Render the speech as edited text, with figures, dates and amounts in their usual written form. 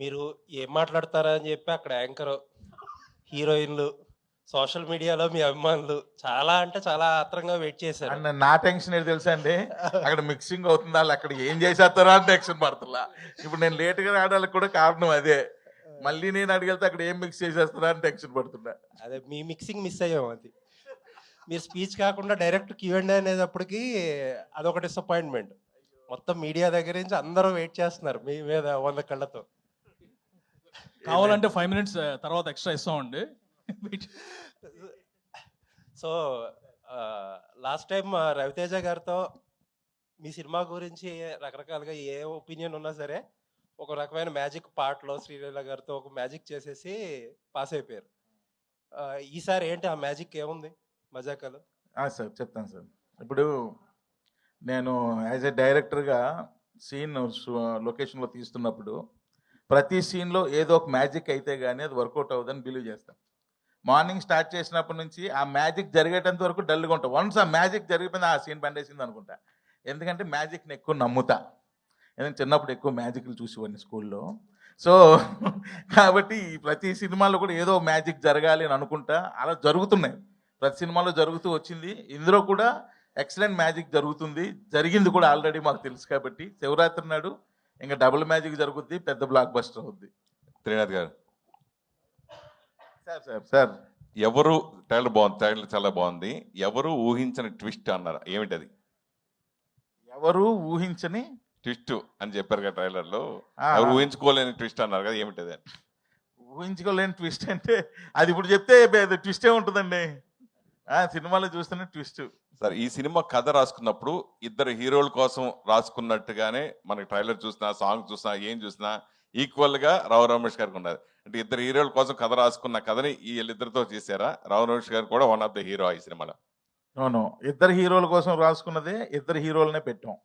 మీరు ఏం మాట్లాడతారా అని చెప్పి అక్కడ యాంకరు, హీరోయిన్‌లు, సోషల్ మీడియాలో మీ అభిమానులు చాలా అంటే చాలా ఆత్రంగా వెయిట్ చేశారు. అండ్ నా టెన్షన్ ఏంటి తెలుసా అండి, అక్కడ మిక్సింగ్ అవుతుంది, వాళ్ళు అక్కడ ఏం చేసేస్తారా అని టెన్షన్ పడుతున్నా. ఇప్పుడు నేను లేట్గా రావడానికి కూడా కారణం అదే. మళ్ళీ నేను అడిగితే అక్కడ ఏం మిక్స్ చేసేస్తారా అని టెన్షన్ పడుతున్నా. అదే మీ మిక్సింగ్ మిస్ అయ్యాం అది. మీరు స్పీచ్ కాకుండా డైరెక్ట్ క్యూఎండ్ అనేటప్పటికి అదొక డిసప్పాయింట్మెంట్. మొత్తం మీడియా దగ్గర నుంచి అందరూ వెయిట్ చేస్తున్నారు మీ మీద 100 కళ్ళతో. కావాలంటే 5 minutes తర్వాత ఎక్స్ట్రా ఇస్తామండి. సో లాస్ట్ టైం రవితేజ గారితో మీ సినిమా గురించి రకరకాలుగా ఏ ఒపీనియన్ ఉన్నా సరే ఒక రకమైన మ్యాజిక్ పాటలో శ్రీలీల గారితో ఒక మ్యాజిక్ చేసేసి పాస్ అయిపోయారు. ఈసారి ఏంటి ఆ మ్యాజిక్ ఏముంది మజాకాలు? సార్ చెప్తాను సార్. ఇప్పుడు నేను యాజ్ ఎ డైరెక్టర్గా సీన్ లొకేషన్లో తీస్తున్నప్పుడు ప్రతి సీన్లో ఏదో ఒక మ్యాజిక్ అయితే కానీ అది వర్కౌట్ అవ్వదని బిలీవ్ చేస్తాను. మార్నింగ్ స్టార్ట్ చేసినప్పటి నుంచి ఆ మ్యాజిక్ జరిగేటంత వరకు డల్గా ఉంటాం. వన్స్ ఆ మ్యాజిక్ జరిగిపోయింది, ఆ సీన్ బండేసింది అనుకుంటా. ఎందుకంటే మ్యాజిక్ని ఎక్కువ నమ్ముతా. ఎందుకంటే చిన్నప్పుడు ఎక్కువ మ్యాజిక్లు చూసేవాడిని స్కూల్లో. సో కాబట్టి ప్రతి సినిమాలో కూడా ఏదో మ్యాజిక్ జరగాలి అని అనుకుంటా. అలా జరుగుతున్నాయి, ప్రతి సినిమాలో జరుగుతూ వచ్చింది. ఇందులో కూడా ఎక్సలెంట్ మ్యాజిక్ జరుగుతుంది, జరిగింది కూడా ఆల్రెడీ మాకు తెలుసు. కాబట్టి శివరాత్రి నాడు ఇంకా డబుల్ మ్యాజిక్ జరుగుద్ది, పెద్ద బ్లాక్ బస్టర్ అవుద్ది. త్రినాథ్ గారు, సార్ సార్ సార్ ఎవరు ట్రైలర్ బాగుంది, ట్రైలర్ చాలా బాగుంది. ఎవరు ఊహించని ట్విస్ట్ అన్నారు, ఏమిటి అది? ఎవరు ఊహించని ట్విస్ట్ అని చెప్పారు కదా ట్రైలర్లో, ఆ, ఎవరు ఊహించుకోలేని ట్విస్ట్ అన్నారు కదా, ఏమిటి అది? ఊహించుకోలేని ట్విస్ట్ అంటే అది ఇప్పుడు చెప్తే ట్విస్టే ఉంటుందండి. సినిమాలో చూస్తేనే ట్విస్ట్. సార్, ఈ సినిమా కథ రాసుకున్నప్పుడు ఇద్దరు హీరోల కోసం రాసుకున్నట్టుగానే మనకి ట్రైలర్ చూసినా, సాంగ్ చూసినా, ఏం చూసినా ఈక్వల్ గా రావు రమేష్ గారికి ఉన్నది. అంటే ఇద్దరు హీరోల కోసం కథ రాసుకున్న కథని వీళ్ళిద్దరితో చేశారా? రావు రమేష్ గారు కూడా వన్ ఆఫ్ ద హీరో ఈ సినిమాలో. అవును, ఇద్దరు హీరోల కోసం రాసుకున్నదే, ఇద్దరు హీరోలనే పెట్టాం.